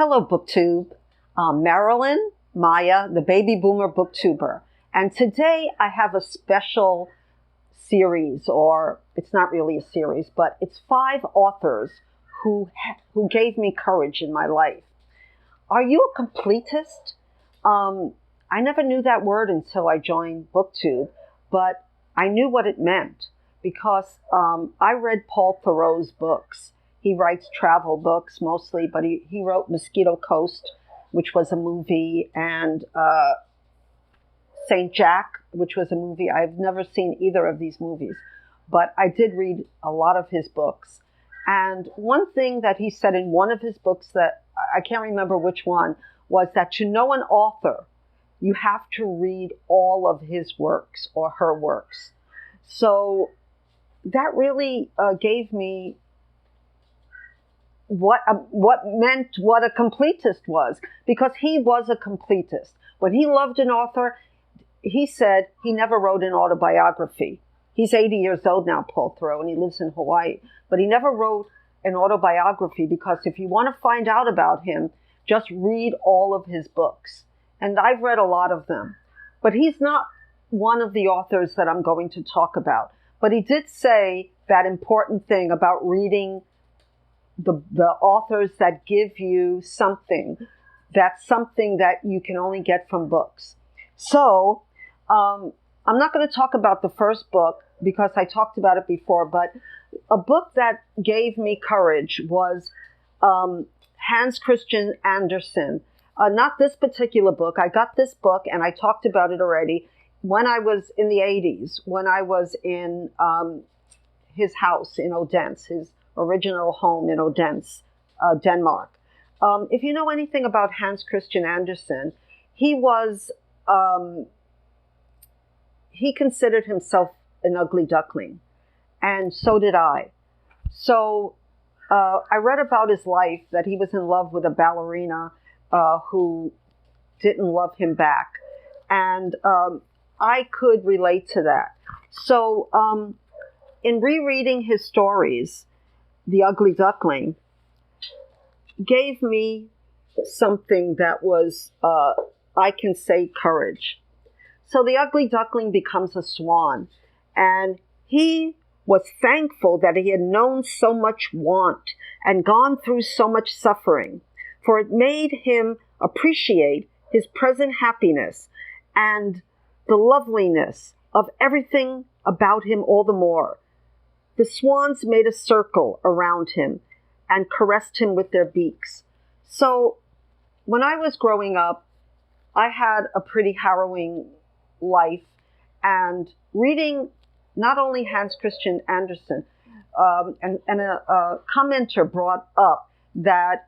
Hello, BookTube. I'm Marilyn, Maya, the baby boomer booktuber. And today I have a special series, or it's not really a series, but it's 5 authors who gave me courage in my life. Are you a completist? I never knew that word until I joined BookTube, but I knew what it meant because I read Paul Theroux's books. He writes travel books mostly, but he wrote Mosquito Coast, which was a movie, and St. Jack, which was a movie. I've never seen either of these movies, but I did read a lot of his books. And one thing that he said in one of his books that I can't remember which one was that to know an author, you have to read all of his works or her works. So that really gave me what meant what a completist was, because he was a completist. When he loved an author, he said he never wrote an autobiography. He's 80 years old now, Paul Theroux, and he lives in Hawaii. But he never wrote an autobiography because if you want to find out about him, just read all of his books. And I've read a lot of them. But he's not one of the authors that I'm going to talk about. But he did say that important thing about reading the authors that give you something. That's something that you can only get from books. So I'm not going to talk about the first book because I talked about it before, but a book that gave me courage was Hans Christian Andersen. Not this particular book. I got this book, and I talked about it already, when I was in the 80s, when I was in his house in Odense, his original home in Odense, Denmark. If you know anything about Hans Christian Andersen, he considered himself an ugly duckling, and so did I. So I read about his life, that he was in love with a ballerina who didn't love him back, and I could relate to that. So in rereading his stories, The Ugly Duckling gave me something that was, I can say, courage. So the ugly duckling becomes a swan, and he was thankful that he had known so much want and gone through so much suffering, for it made him appreciate his present happiness and the loveliness of everything about him all the more. The swans made a circle around him and caressed him with their beaks. So when I was growing up, I had a pretty harrowing life, and reading not only Hans Christian Andersen, and a commenter brought up that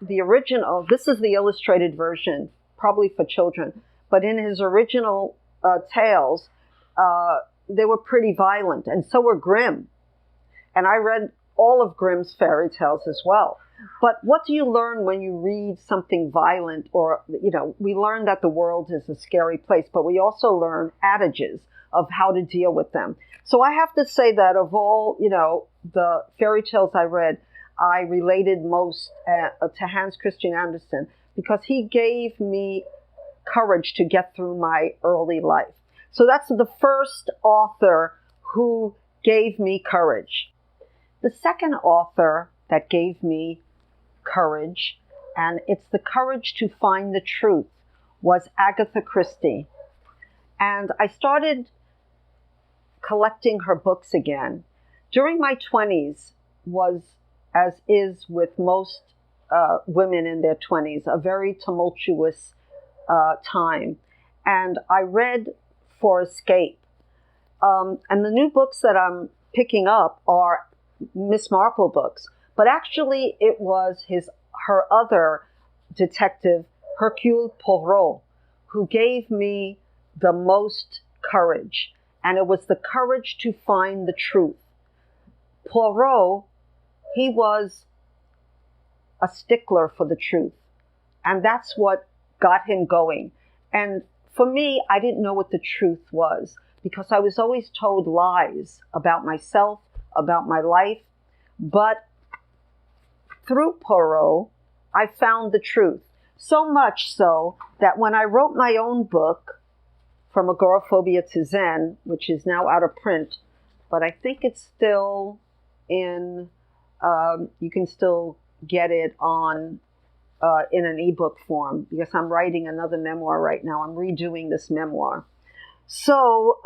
the original, this is the illustrated version, probably for children, but in his original tales, they were pretty violent, and so were Grimm. And I read all of Grimm's fairy tales as well. But what do you learn when you read something violent? Or, we learn that the world is a scary place, but we also learn adages of how to deal with them. So I have to say that of all, the fairy tales I read, I related most to Hans Christian Andersen because he gave me courage to get through my early life. So that's the first author who gave me courage. The second author that gave me courage, and it's the courage to find the truth, was Agatha Christie. And I started collecting her books again. During my 20s was, as is with most women in their 20s, a very tumultuous time. And I read for escape. And the new books that I'm picking up are Miss Marple books. But actually, it was her other detective, Hercule Poirot, who gave me the most courage. And it was the courage to find the truth. Poirot, he was a stickler for the truth. And that's what got him going. And for me, I didn't know what the truth was because I was always told lies about myself, about my life. But through Poirot, I found the truth. So much so that when I wrote my own book, From Agoraphobia to Zen, which is now out of print, but I think it's still in, you can still get it on in an ebook form, because I'm writing another memoir right now. I'm redoing this memoir. So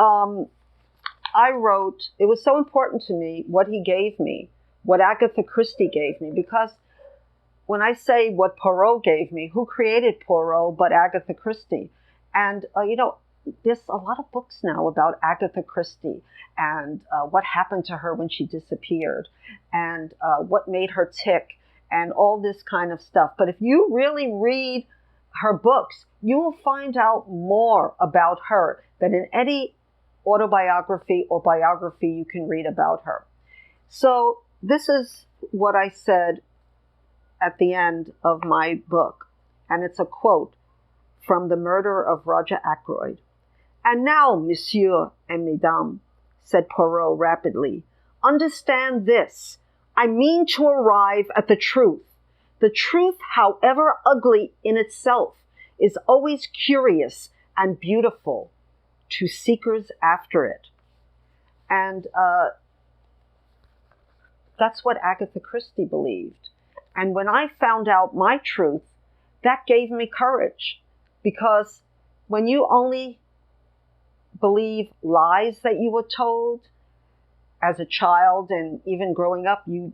I wrote, it was so important to me what he gave me, what Agatha Christie gave me, because when I say what Poirot gave me, who created Poirot but Agatha Christie? And, there's a lot of books now about Agatha Christie and what happened to her when she disappeared and what made her tick and all this kind of stuff. But if you really read her books, you will find out more about her than in any autobiography or biography you can read about her. So this is what I said at the end of my book, and it's a quote from The Murder of Roger Ackroyd. "And now, monsieur and mesdames," said Poirot rapidly, "understand this. I mean to arrive at the truth. The truth, however ugly in itself, is always curious and beautiful to seekers after it." And that's what Agatha Christie believed. And when I found out my truth, that gave me courage, because when you only believe lies that you were told as a child and even growing up, you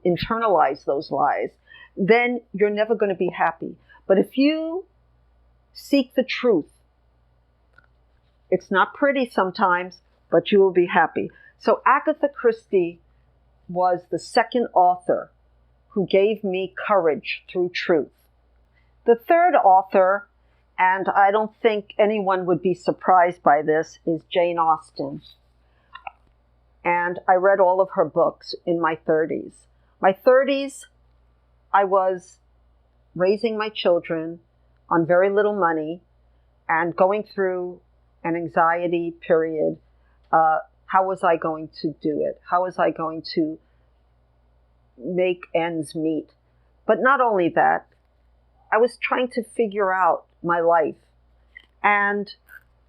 internalize those lies, then you're never going to be happy. But if you seek the truth, it's not pretty sometimes, but you will be happy. So Agatha Christie was the second author who gave me courage through truth. The third author, and I don't think anyone would be surprised by this, is Jane Austen. And I read all of her books in my 30s. My 30s, I was raising my children on very little money and going through an anxiety period. How was I going to do it? How was I going to make ends meet? But not only that, I was trying to figure out my life. And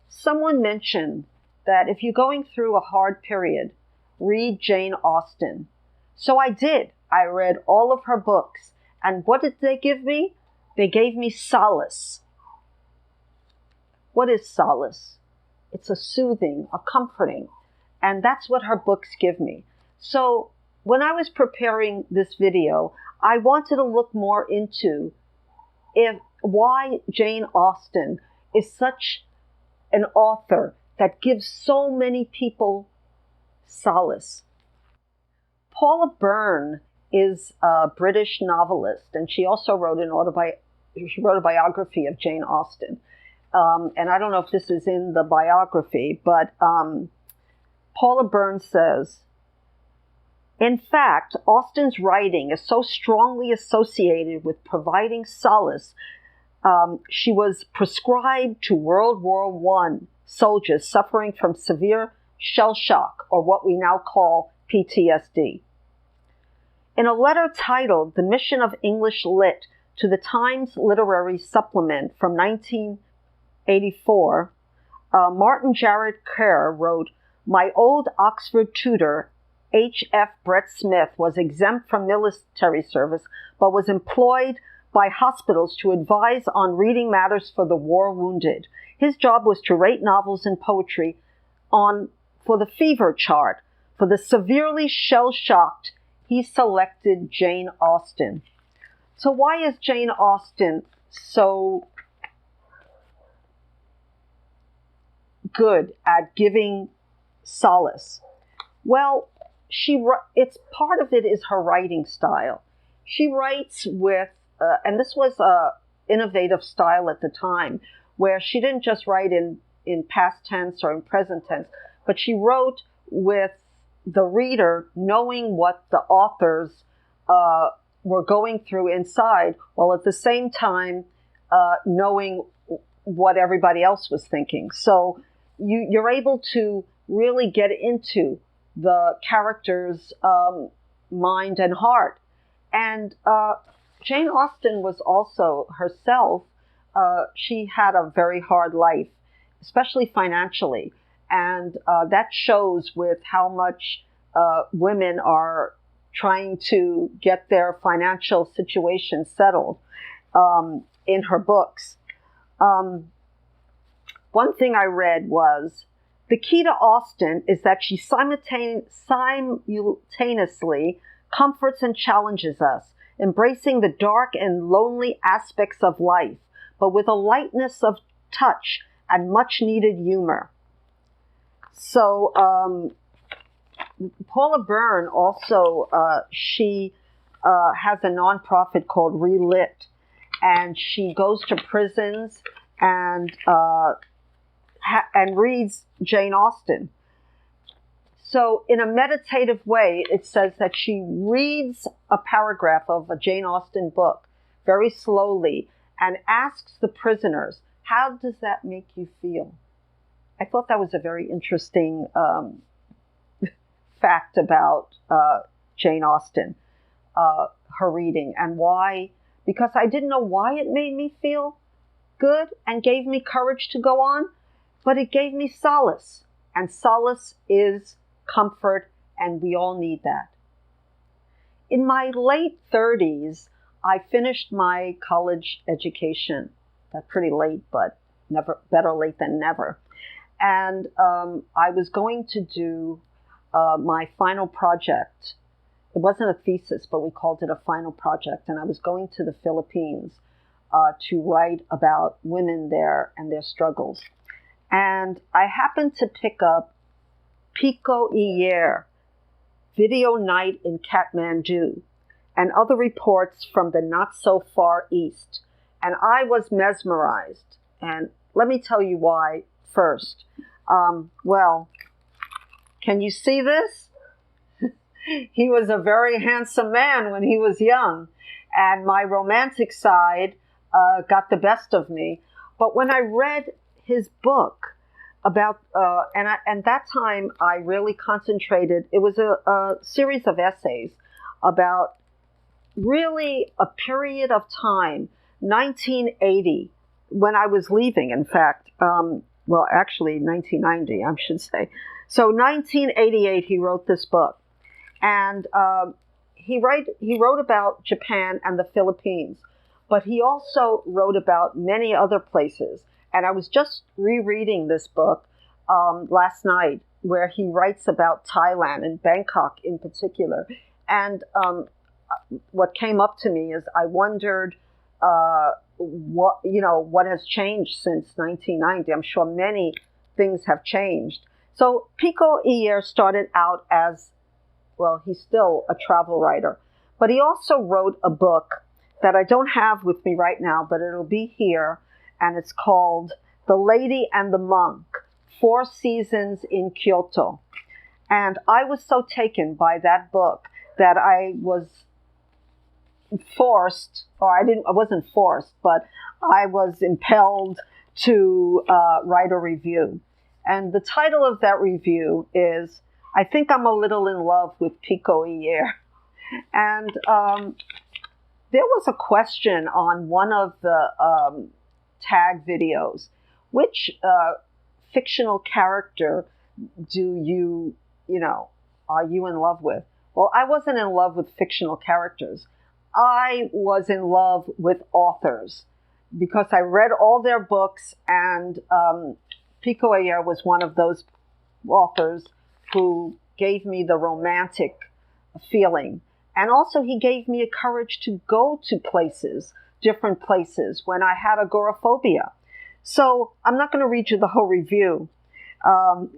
someone mentioned that if you're going through a hard period, read Jane Austen. So I did. I read all of her books. And what did they give me? They gave me solace. What is solace? It's a soothing, a comforting. And that's what her books give me. So when I was preparing this video, I wanted to look more into why Jane Austen is such an author that gives so many people solace. Paula Byrne is a British novelist, and she also wrote a biography of Jane Austen. And I don't know if this is in the biography, but Paula Byrne says, "In fact, Austen's writing is so strongly associated with providing solace. She was prescribed to World War I soldiers suffering from severe shell shock, or what we now call PTSD. In a letter titled The Mission of English Lit to the Times Literary Supplement from 1984, Martin Jared Kerr wrote, "My old Oxford tutor, H.F. Brett Smith, was exempt from military service, but was employed by hospitals to advise on reading matters for the war wounded. His job was to rate novels and poetry for the fever chart. For the severely shell-shocked, he selected Jane Austen." So why is Jane Austen so good at giving solace? Well, it's part of it is her writing style. She writes with, and this was a innovative style at the time, where she didn't just write in past tense or in present tense, but she wrote with the reader knowing what the authors were going through inside, while at the same time knowing what everybody else was thinking. So you're able to really get into the character's mind and heart. And Jane Austen was also herself, she had a very hard life, especially financially. And that shows with how much women are trying to get their financial situation settled in her books. One thing I read was, the key to Austen is that she simultaneously comforts and challenges us, embracing the dark and lonely aspects of life, but with a lightness of touch and much needed humor. So Paula Byrne also, she has a nonprofit called Relit, and she goes to prisons and reads Jane Austen. So in a meditative way, it says that she reads a paragraph of a Jane Austen book very slowly and asks the prisoners, how does that make you feel? I thought that was a very interesting fact about Jane Austen, her reading, and why, because I didn't know why it made me feel good and gave me courage to go on, but it gave me solace, and solace is comfort, and we all need that. In my late 30s, I finished my college education. That's pretty late, but never better late than never. And I was going to do my final project. It wasn't a thesis, but we called it a final project. And I was going to the Philippines to write about women there and their struggles. And I happened to pick up Pico Iyer, Video Night in Kathmandu, and other reports from the not-so-far east. And I was mesmerized. And let me tell you why first. Well, can you see this? He was a very handsome man when he was young, and my romantic side got the best of me. But when I read his book about, and that time I really concentrated, it was a series of essays about really a period of time, 1980, when I was leaving, in fact, well, actually 1990, I should say. So 1988, he wrote this book. And he wrote about Japan and the Philippines, but he also wrote about many other places. And I was just rereading this book last night, where he writes about Thailand and Bangkok in particular. And what came up to me is I wondered what has changed since 1990. I'm sure many things have changed. So Pico Iyer started out as, well, he's still a travel writer, but he also wrote a book that I don't have with me right now, but it'll be here, and it's called The Lady and the Monk, 4 Seasons in Kyoto. And I was so taken by that book that I was forced, or I wasn't forced, but I was impelled to write a review. And the title of that review is, I think I'm a little in love with Pico Iyer. And there was a question on one of the tag videos, which fictional character are you in love with? Well, I wasn't in love with fictional characters. I was in love with authors because I read all their books, and Pico Iyer was one of those authors who gave me the romantic feeling. And also he gave me a courage to go to places, different places, when I had agoraphobia. So I'm not going to read you the whole review,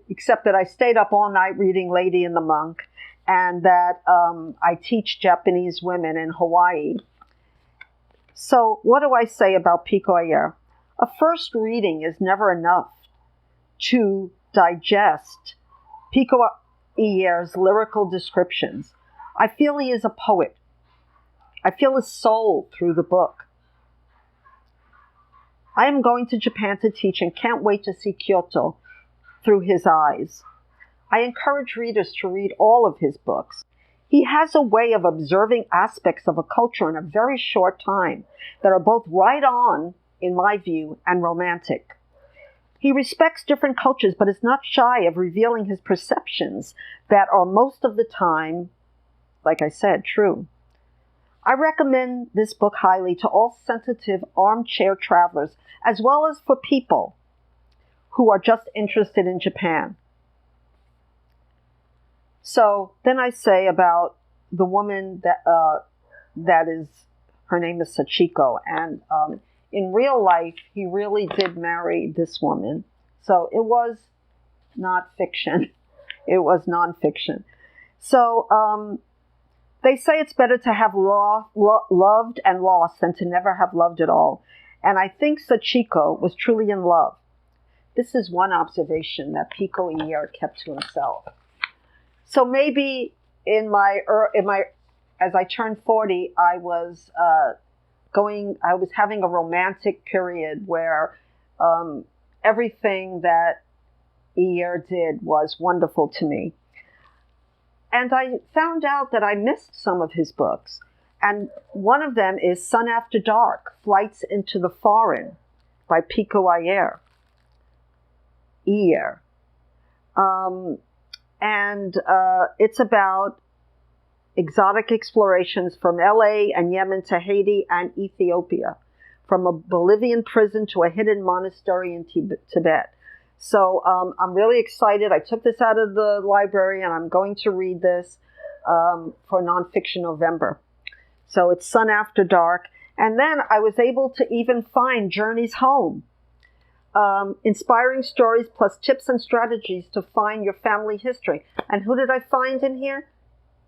except that I stayed up all night reading Lady and the Monk, and that I teach Japanese women in Hawaii. So what do I say about Pico Iyer? A first reading is never enough to digest Pico Iyer's lyrical descriptions. I feel he is a poet. I feel his soul through the book. I am going to Japan to teach and can't wait to see Kyoto through his eyes. I encourage readers to read all of his books. He has a way of observing aspects of a culture in a very short time that are both right on, in my view, and romantic. He respects different cultures, but is not shy of revealing his perceptions that are most of the time, like I said, true. I recommend this book highly to all sensitive armchair travelers, as well as for people who are just interested in Japan. So then I say about the woman that is, her name is Sachiko, and in real life, he really did marry this woman. So it was not fiction. It was nonfiction. So they say it's better to have loved and lost than to never have loved at all. And I think Sachiko was truly in love. This is one observation that Pico Iyer kept to himself. So maybe as I turned 40, I was having a romantic period where everything that Iyer did was wonderful to me. And I found out that I missed some of his books. And one of them is Sun After Dark, Flights into the Foreign by Pico Iyer. It's about exotic explorations from LA and Yemen to Haiti and Ethiopia, from a Bolivian prison to a hidden monastery in Tibet. So I'm really excited. I took this out of the library and I'm going to read this for Nonfiction November. So it's Sun After Dark. And then I was able to even find Journeys Home. Inspiring stories plus tips and strategies to find your family history. And who did I find in here?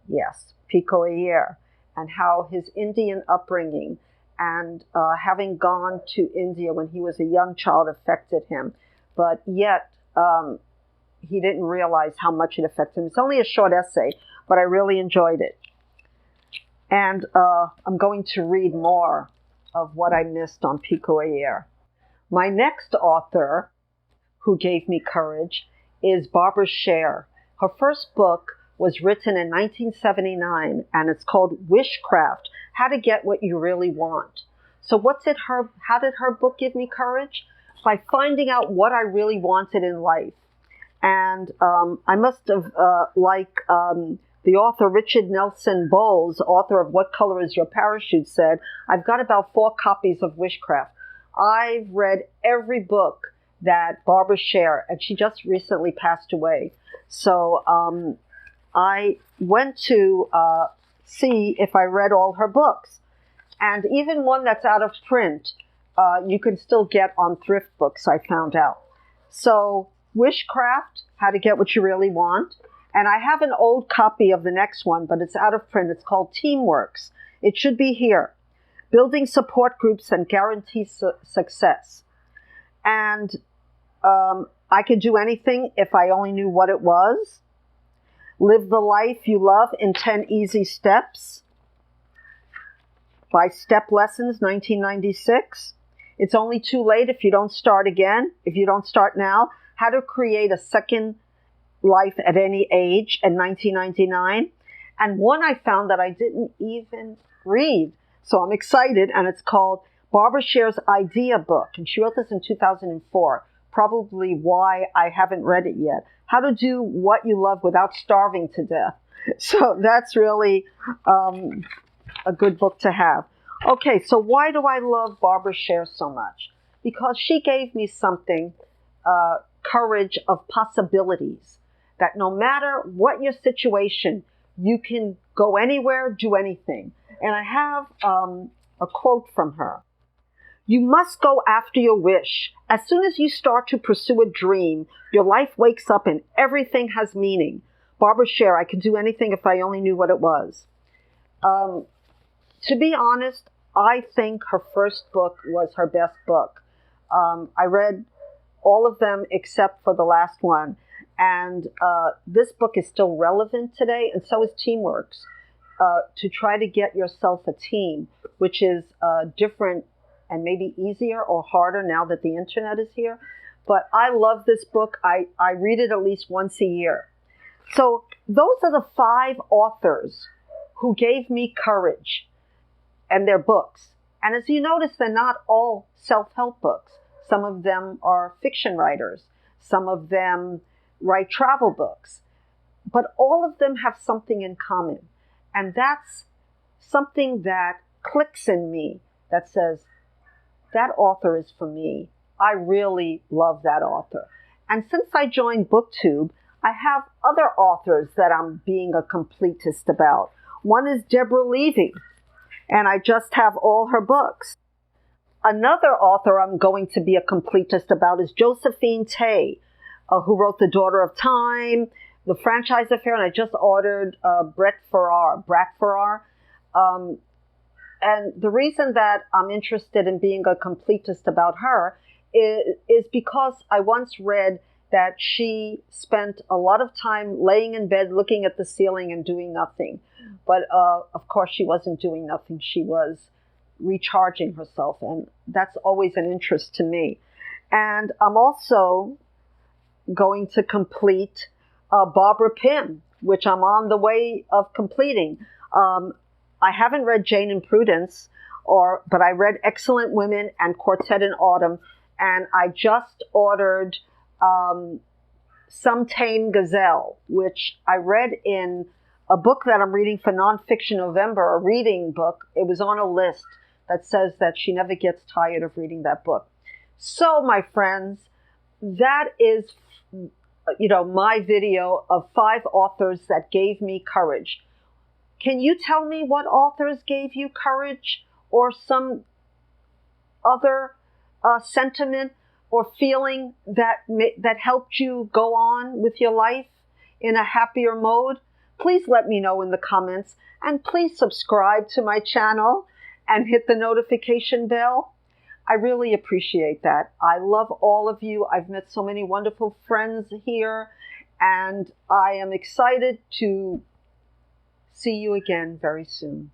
Yes, Pico Iyer, and how his Indian upbringing and having gone to India when he was a young child affected him. But yet, he didn't realize how much it affected him. It's only a short essay, but I really enjoyed it. And I'm going to read more of what I missed on Pico Iyer. My next author who gave me courage is Barbara Sher. Her first book was written in 1979, and it's called Wishcraft, How to Get What You Really Want. So how did her book give me courage? By finding out what I really wanted in life. And I must have, the author Richard Nelson Bowles, author of What Color Is Your Parachute, said, I've got about 4 copies of Wishcraft. I've read every book that Barbara Sher, and she just recently passed away. So I went to see if I read all her books. And even one that's out of print, you can still get on thrift books, I found out. So Wishcraft, How to Get What You Really Want. And I have an old copy of the next one, but it's out of print. It's called Teamworks. It should be here. Building support groups and guarantee success. And I could do anything if I only knew what it was. Live the life you love in 10 easy steps by Step Lessons, 1996. It's only too late if you don't start again, if you don't start now. How to create a second life at any age in 1999. And one I found that I didn't even read. So I'm excited, and it's called Barbara Sher's Idea Book. And she wrote this in 2004, probably why I haven't read it yet. How to do what you love without starving to death. So that's really a good book to have. Okay, so why do I love Barbara Sher so much? Because she gave me something, courage of possibilities, that no matter what your situation, you can go anywhere, do anything. And I have a quote from her. You must go after your wish. As soon as you start to pursue a dream, your life wakes up and everything has meaning. Barbara Sher, I could do anything if I only knew what it was. To be honest, I think her first book was her best book. I read all of them except for the last one. And this book is still relevant today, and so is Teamworks. To try to get yourself a team, which is different and maybe easier or harder now that the internet is here. But I love this book. I read it at least once a year. So those are the 5 authors who gave me courage, and their books. And as you notice, they're not all self-help books. Some of them are fiction writers. Some of them write travel books. But all of them have something in common. And that's something that clicks in me that says, that author is for me. I really love that author. And since I joined BookTube, I have other authors that I'm being a completist about. One is Deborah Levy, and I just have all her books. Another author I'm going to be a completist about is Josephine Tay, who wrote The Daughter of Time, The Franchise Affair, and I just ordered Brat Farrar. And the reason that I'm interested in being a completist about her is because I once read that she spent a lot of time laying in bed looking at the ceiling and doing nothing. But of course, she wasn't doing nothing. She was recharging herself, and that's always an interest to me. And I'm also going to complete Barbara Pym, which I'm on the way of completing. I haven't read Jane and Prudence, but I read Excellent Women and Quartet in Autumn, and I just ordered Some Tame Gazelle, which I read in a book that I'm reading for Nonfiction November, a reading book. It was on a list that says that she never gets tired of reading that book. So, my friends, that is, my video of 5 authors that gave me courage. Can you tell me what authors gave you courage, or some other sentiment or feeling that helped you go on with your life in a happier mode? Please let me know in the comments, and please subscribe to my channel and hit the notification bell. I really appreciate that. I love all of you. I've met so many wonderful friends here, and I am excited to see you again very soon.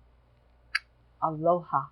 Aloha.